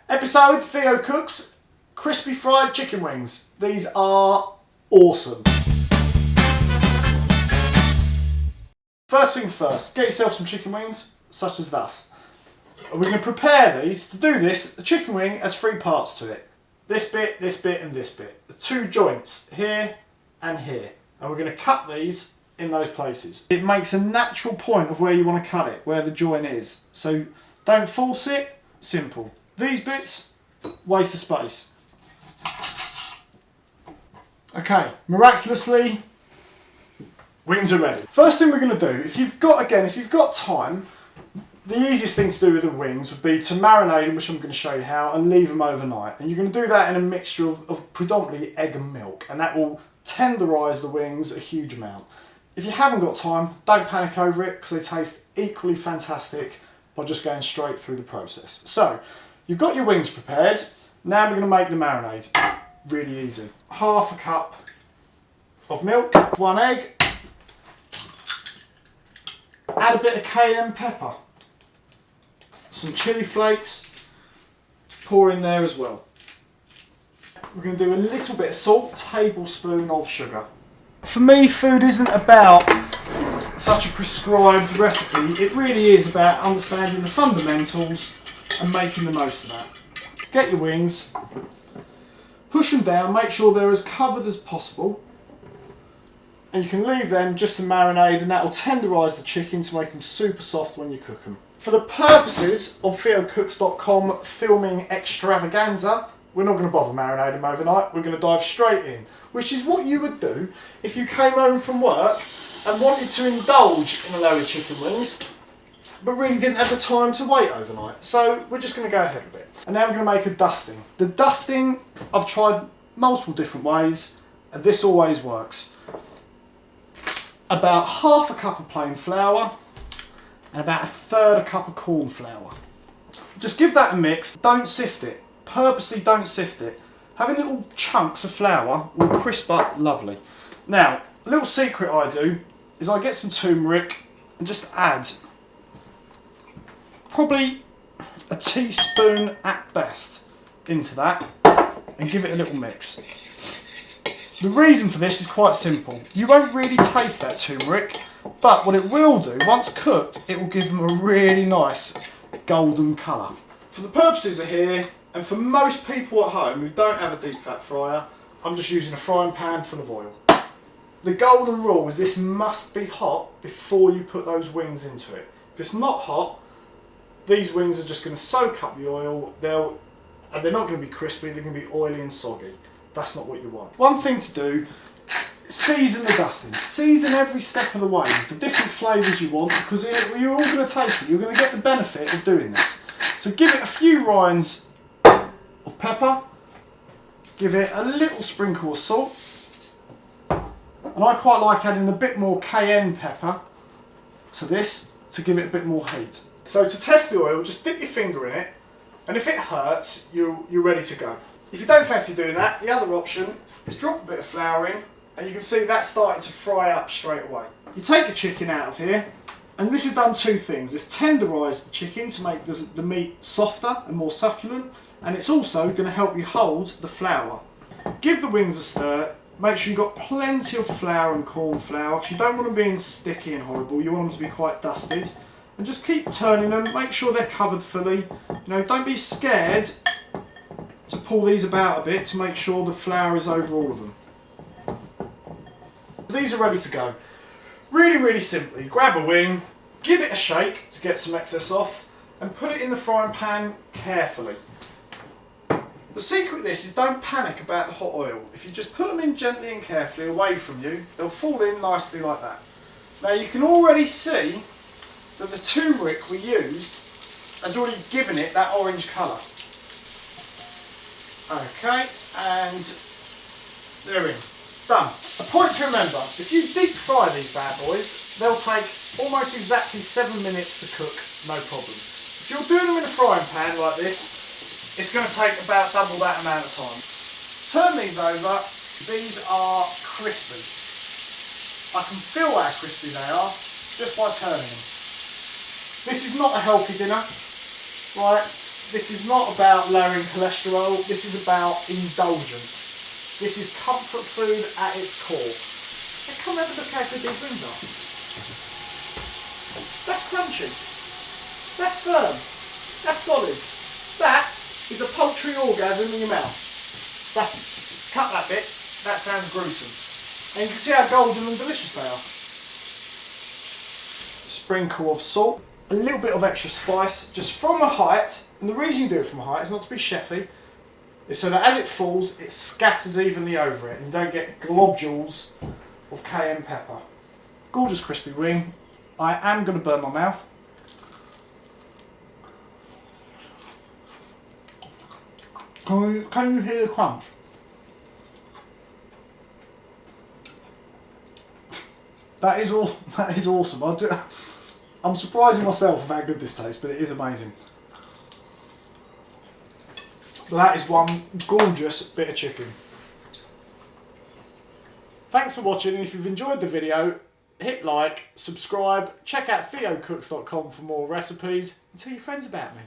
Episode Theo Cooks crispy fried chicken wings. These are awesome. First things first, get yourself some chicken wings, such as thus. We're going to prepare these. To do this, the chicken wing has three parts to it. This bit, and this bit. The two joints, here and here. And we're going to cut these in those places. It makes a natural point of where you want to cut it, where the joint is. So don't force it, simple. These bits, waste of space. Okay, miraculously, wings are ready. First thing we're going to do, if you've got time, the easiest thing to do with the wings would be to marinate them, which I'm going to show you how, and leave them overnight. And you're going to do that in a mixture of predominantly egg and milk, and that will tenderise the wings a huge amount. If you haven't got time, don't panic over it, because they taste equally fantastic by just going straight through the process. So, you've got your wings prepared. Now we're going to make the marinade. Really easy. Half a cup of milk, 1 egg. Add a bit of cayenne pepper. Some chili flakes. Pour in there as well. We're going to do a little bit of salt, a tablespoon of sugar. For me, food isn't about such a prescribed recipe. It really is about understanding the fundamentals and making the most of that. Get your wings, push them down, make sure they're as covered as possible, and you can leave them just to marinate, and that will tenderise the chicken to make them super soft when you cook them. For the purposes of TheoCooks.com filming extravaganza, we're not going to bother marinating them overnight, we're going to dive straight in, which is what you would do if you came home from work and wanted to indulge in a load of chicken wings, but really didn't have the time to wait overnight. So we're just going to go ahead with it. And now we're going to make a dusting. The dusting, I've tried multiple different ways, and this always works. About half a cup of plain flour, and about a third a cup of corn flour. Just give that a mix, don't sift it. Purposely don't sift it. Having little chunks of flour will crisp up lovely. Now, a little secret I do is I get some turmeric and just add probably a teaspoon at best into that and give it a little mix. The reason for this is quite simple. You won't really taste that turmeric, but what it will do, once cooked, it will give them a really nice golden colour. For the purposes of here, and for most people at home who don't have a deep fat fryer, I'm just using a frying pan full of oil. The golden rule is this must be hot before you put those wings into it. If it's not hot, these wings are just going to soak up the oil, and they're not going to be crispy, they're going to be oily and soggy. That's not what you want. One thing to do, season the dusting. Season every step of the way with the different flavours you want, because you're all going to taste it. You're going to get the benefit of doing this. So give it a few rinds of pepper, give it a little sprinkle of salt, and I quite like adding a bit more cayenne pepper to this to give it a bit more heat. So to test the oil, just dip your finger in it, and if it hurts, you're ready to go. If you don't fancy doing that, the other option is drop a bit of flour in, and you can see that's starting to fry up straight away. You take the chicken out of here, and this has done two things. It's tenderised the chicken to make the meat softer and more succulent, and it's also going to help you hold the flour. Give the wings a stir. Make sure you've got plenty of flour and corn flour, because you don't want them being sticky and horrible. You want them to be quite dusted. And just keep turning them. Make sure they're covered fully. Don't be scared to pull these about a bit to make sure the flour is over all of them. These are ready to go. Really, really simply, grab a wing, give it a shake to get some excess off, and put it in the frying pan carefully. The secret of this is don't panic about the hot oil. If you just put them in gently and carefully away from you, they'll fall in nicely like that. Now you can already see that the turmeric we used has already given it that orange colour. Okay, and they're in. Done. A point to remember, if you deep fry these bad boys, they'll take almost exactly 7 minutes to cook, no problem. If you're doing them in a frying pan like this, it's going to take about double that amount of time. Turn these over, these are crispy. I can feel how crispy they are just by turning them. This is not a healthy dinner, right? This is not about lowering cholesterol, this is about indulgence. This is comfort food at its core. And come have a look how good these wings are. That's crunchy. That's firm. That's solid. That is a poultry orgasm in your mouth. Cut that bit. That sounds gruesome. And you can see how golden and delicious they are. Sprinkle of salt. A little bit of extra spice, just from a height. And the reason you do it from a height is not to be chefy. It's so that as it falls, it scatters evenly over it. And you don't get globules of cayenne pepper. Gorgeous crispy wing. I am going to burn my mouth. Can you hear the crunch? That is awesome. I'm surprising myself of how good this tastes, but it is amazing. But that is one gorgeous bit of chicken. Thanks for watching, and if you've enjoyed the video, hit like, subscribe, check out TheoCooks.com for more recipes, and tell your friends about me.